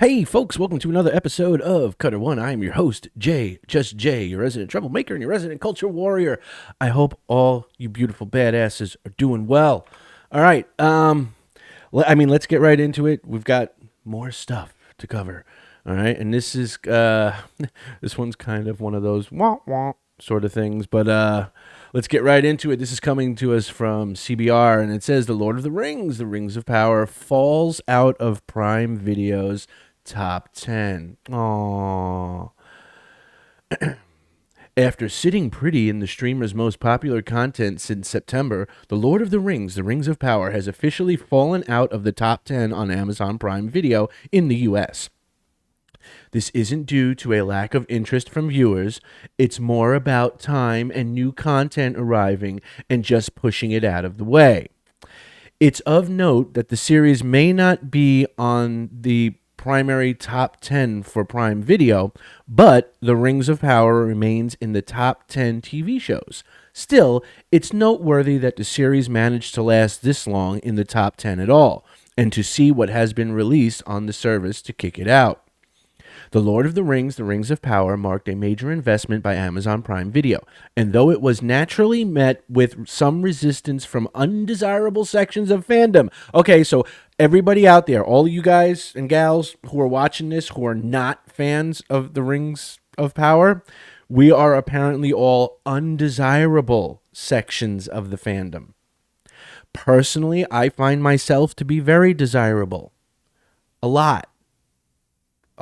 Hey, folks, welcome to another episode of Cutter One. I am your host, Jay, just Jay, your resident troublemaker and your resident culture warrior. I hope all you beautiful badasses are doing well. All right, let's get right into it. We've got more stuff to cover. All right, and this is this one's kind of one of those wah wah sort of things, but let's get right into it. This is coming to us from CBR, and it says The Lord of the Rings of Power, falls out of Prime Video's top 10. Aww. After sitting pretty in the streamer's most popular content since September, The Lord of the Rings of Power, has officially fallen out of the top 10 on Amazon Prime Video in the US. This isn't due to a lack of interest from viewers. It's more about time and new content arriving and just pushing it out of the way. It's of note that the series may not be on the primary top 10 for Prime Video, but The Rings of Power remains in the top 10 TV shows. Still, it's noteworthy that the series managed to last this long in the top 10 at all, and to see what has been released on the service to kick it out. The Lord of the Rings of Power, marked a major investment by Amazon Prime Video, and though it was naturally met with some resistance from undesirable sections of fandom. Okay, so everybody out there, all you guys and gals who are watching this who are not fans of the Rings of Power, we are apparently all undesirable sections of the fandom. Personally, I find myself to be very desirable. A lot.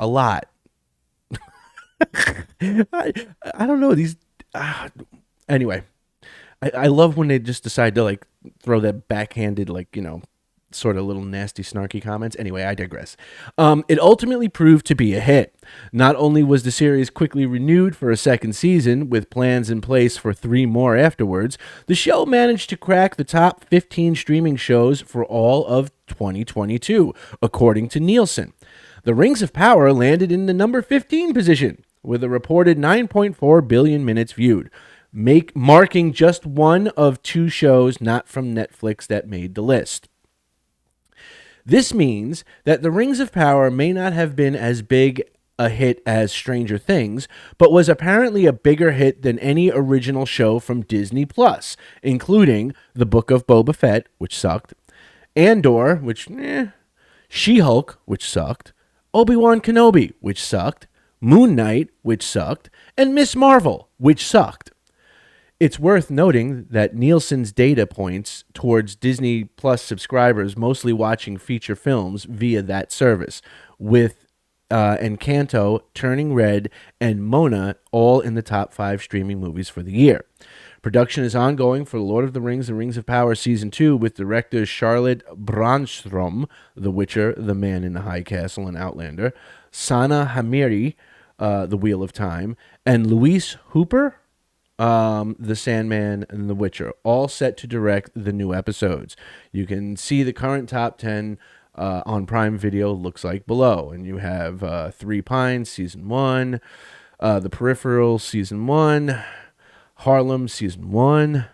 I don't know these. Anyway, I love when they just decide to throw that backhanded sort of little nasty snarky comments. Anyway, I digress. It ultimately proved to be a hit. Not only was the series quickly renewed for a second season with plans in place for 3 more afterwards, the show managed to crack the top 15 streaming shows for all of 2022, according to Nielsen. The Rings of Power landed in the number 15 position, with a reported 9.4 billion minutes viewed, marking just one of 2 shows not from Netflix that made the list. This means that The Rings of Power may not have been as big a hit as Stranger Things, but was apparently a bigger hit than any original show from Disney+, including The Book of Boba Fett, which sucked, Andor, which She-Hulk, which sucked, Obi-Wan Kenobi, which sucked, Moon Knight, which sucked, and Miss Marvel, which sucked. It's worth noting that Nielsen's data points towards Disney Plus subscribers mostly watching feature films via that service, with Encanto, Turning Red, and Mona all in the top 5 streaming movies for the year. Production is ongoing for Lord of the Rings of Power Season 2 with directors Charlotte Brandstrom, The Witcher, The Man in the High Castle, and Outlander, Sana Hamiri, The Wheel of Time, and Luis Hooper, The Sandman and The Witcher, all set to direct the new episodes. You can see the current top 10 on Prime Video looks like below. And you have Three Pines, Season 1, The Peripheral, Season 1, Harlem, Season 1,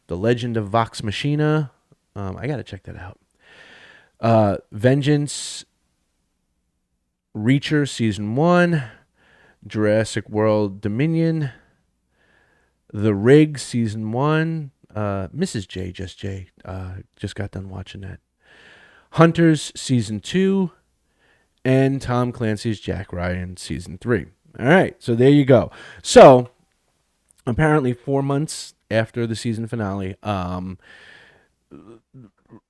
The Legend of Vox Machina. I got to check that out. Vengeance, Reacher, Season 1, Jurassic World Dominion, The Rig, Season 1, Mrs. J, just J, just got done watching that. Hunters, Season 2, and Tom Clancy's Jack Ryan, Season 3. All right, so there you go. So, apparently 4 months after the season finale,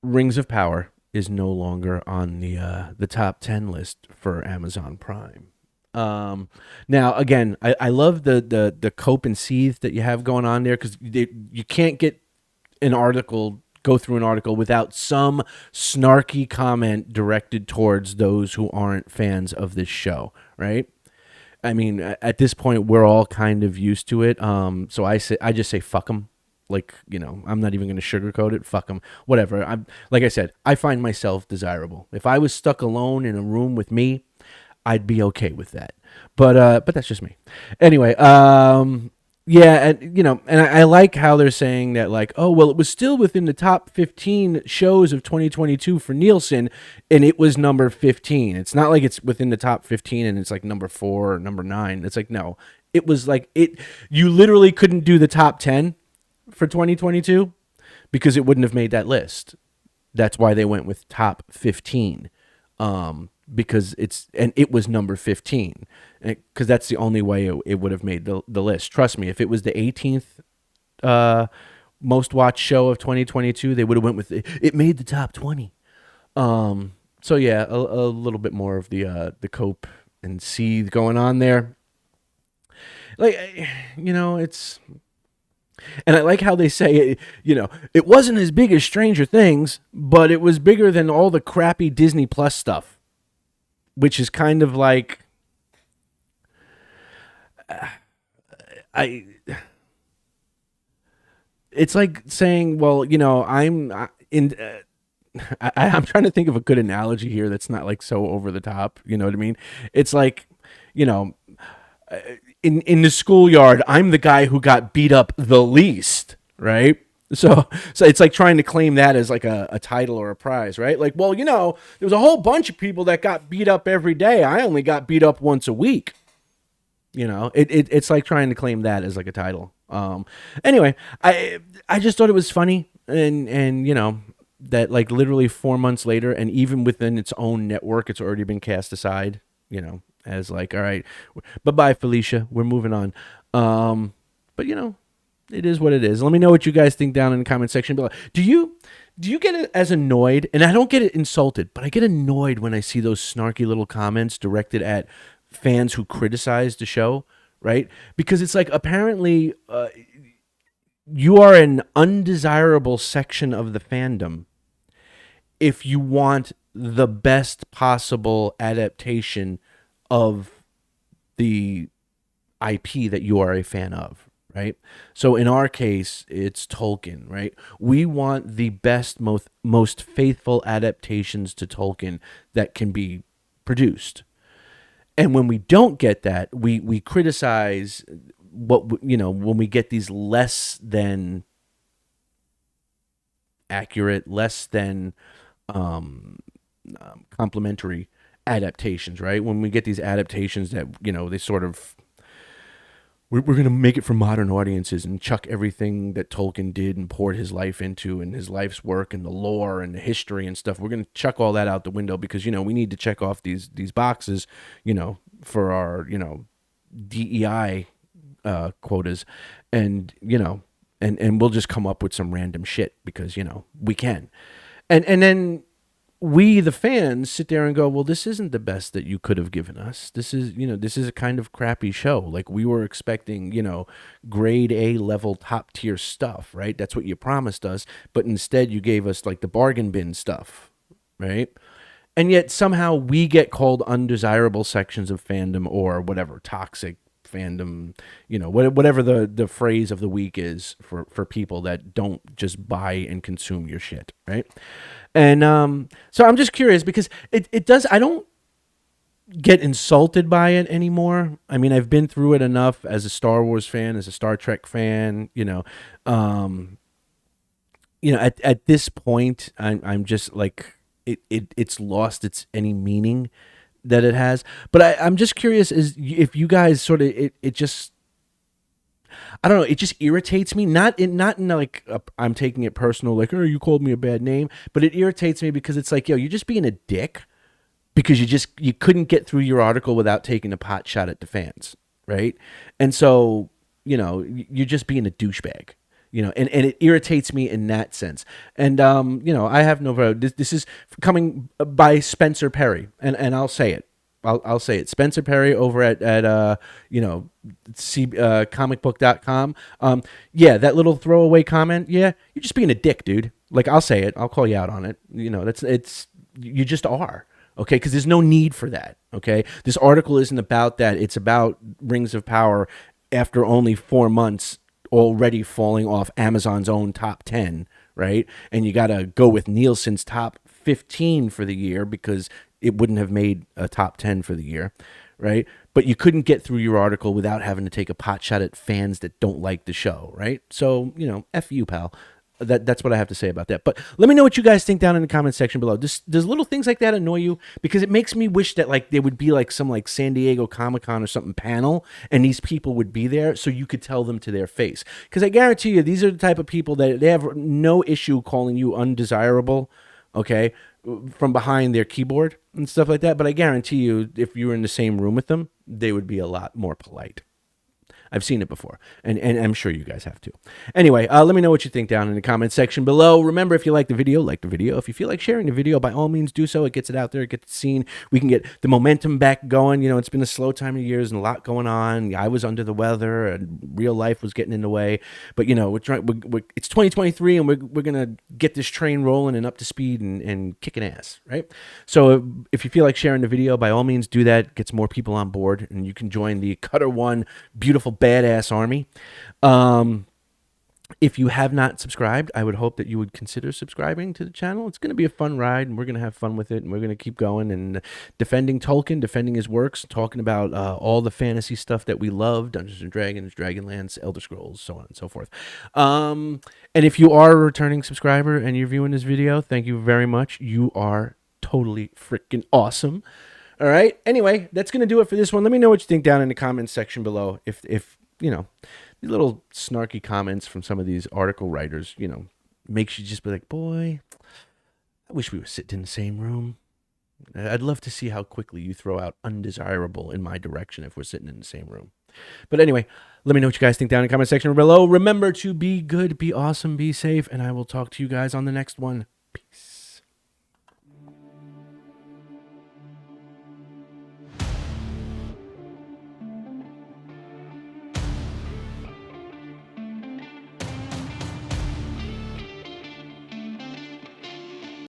Rings of Power is no longer on the top 10 list for Amazon Prime. Now, again, I love the cope and seethe that you have going on there, because you can't go through an article without some snarky comment directed towards those who aren't fans of this show, right? I mean, at this point, we're all kind of used to it. So I just say fuck them. I'm not even going to sugarcoat it. Fuck them. Whatever. Like I said, I find myself desirable. If I was stuck alone in a room with me, I'd be okay with that. But that's just me. Anyway, Yeah, and and I like how they're saying that, like, oh well, it was still within the top 15 shows of 2022 for Nielsen, and it was number 15. It's not like it's within the top 15 and it's like number 4 or number 9. It's like, no, it was like it. You literally couldn't do the top 10 for 2022 because it wouldn't have made that list. That's why they went with top 15, because it was number 15, because that's the only way it would have made the list. Trust me, if it was the 18th most watched show of 2022, they would have went with it. It made the top 20. So yeah, a little bit more of the cope and seethe going on there. Like, it's. And I like how they say it wasn't as big as Stranger Things, but it was bigger than all the crappy Disney Plus stuff, which is kind of like, I. It's like saying, well, I'm trying to think of a good analogy here that's not like so over the top. You know what I mean? It's like, you know, in the schoolyard, I'm the guy who got beat up the least, right? So it's like trying to claim that as like a title or a prize, right? Like, well, there was a whole bunch of people that got beat up every day. I only got beat up once a week. It's like trying to claim that as like a title. Anyway, I just thought it was funny, and that like literally 4 months later, and even within its own network, it's already been cast aside. As like, all right, bye-bye, Felicia, we're moving on. But it is what it is. Let me know what you guys think down in the comment section below. Do you get as annoyed? And I don't get it insulted, but I get annoyed when I see those snarky little comments directed at fans who criticize the show, right? Because it's like, apparently you are an undesirable section of the fandom if you want the best possible adaptation of the IP that you are a fan of, right? So in our case, it's Tolkien, right? We want the best, most faithful adaptations to Tolkien that can be produced. And when we don't get that, we criticize when we get these less than accurate, less than complementary adaptations, right? When we get these adaptations that they sort of, we're going to make it for modern audiences and chuck everything that Tolkien did and poured his life into, and his life's work and the lore and the history and stuff. We're going to chuck all that out the window because we need to check off these boxes, for our DEI quotas, and and we'll just come up with some random shit because we can, and then we, the fans, sit there and go, well, this isn't the best that you could have given us. This is, this is a kind of crappy show. Like, we were expecting, grade A level top tier stuff, right? That's what you promised us. But instead you gave us like the bargain bin stuff, right? And yet somehow we get called undesirable sections of fandom, or whatever, toxic fandom, whatever the phrase of the week is for people that don't just buy and consume your shit, right? And so I'm just curious because it does, I don't get insulted by it anymore. I mean, I've been through it enough as a Star Wars fan, as a Star Trek fan, at this point, I'm just like, it's lost its any meaning that it has. But I'm just curious is if you guys sort of, it just, I don't know, it just irritates me. Not in like I'm taking it personal, like, oh, you called me a bad name, but it irritates me because it's like, yo, you're just being a dick because you couldn't get through your article without taking a pot shot at the fans, right? And so, you're just being a douchebag. And it irritates me in that sense. And, I have no, this is coming by Spencer Perry, and I'll say it. I'll say it. Spencer Perry over at comicbook.com. Yeah, that little throwaway comment. Yeah, you're just being a dick, dude. Like, I'll say it. I'll call you out on it. You just are. Okay, because there's no need for that. Okay, this article isn't about that. It's about Rings of Power after only 4 months already falling off Amazon's own top 10, right? And you got to go with Nielsen's top 15 for the year because it wouldn't have made a top 10 for the year, right? But you couldn't get through your article without having to take a pot shot at fans that don't like the show, right? So, F you, pal. That's what I have to say about that. But let me know what you guys think down in the comment section below. Does little things like that annoy you? Because it makes me wish that like there would be like some like San Diego Comic-Con or something panel, and these people would be there so you could tell them to their face. Because I guarantee you, these are the type of people that they have no issue calling you undesirable, okay, from behind their keyboard and stuff like that. But I guarantee you, if you were in the same room with them, they would be a lot more polite. I've seen it before, and I'm sure you guys have too. Anyway, let me know what you think down in the comment section below. Remember, if you like the video, like the video. If you feel like sharing the video, by all means do so. It gets it out there, it gets it seen. We can get the momentum back going. It's been a slow time of years and a lot going on. I was under the weather, and real life was getting in the way. But we're trying. It's 2023, and we're gonna get this train rolling and up to speed and kicking ass, right? So if you feel like sharing the video, by all means do that. Gets more people on board, and you can join the Cutter One beautiful badass army. If you have not subscribed, I would hope that you would consider subscribing to the channel. It's going to be a fun ride, and we're going to have fun with it, and we're going to keep going and defending Tolkien, defending his works, talking about all the fantasy stuff that we love, Dungeons & Dragons, Dragonlance, Elder Scrolls, so on and so forth. And if you are a returning subscriber and you're viewing this video, thank you very much. You are totally freaking awesome. All right. Anyway, that's going to do it for this one. Let me know what you think down in the comments section below. If the little snarky comments from some of these article writers, makes you just be like, boy, I wish we were sitting in the same room. I'd love to see how quickly you throw out undesirable in my direction if we're sitting in the same room. But anyway, let me know what you guys think down in the comment section below. Remember to be good, be awesome, be safe, and I will talk to you guys on the next one. Peace.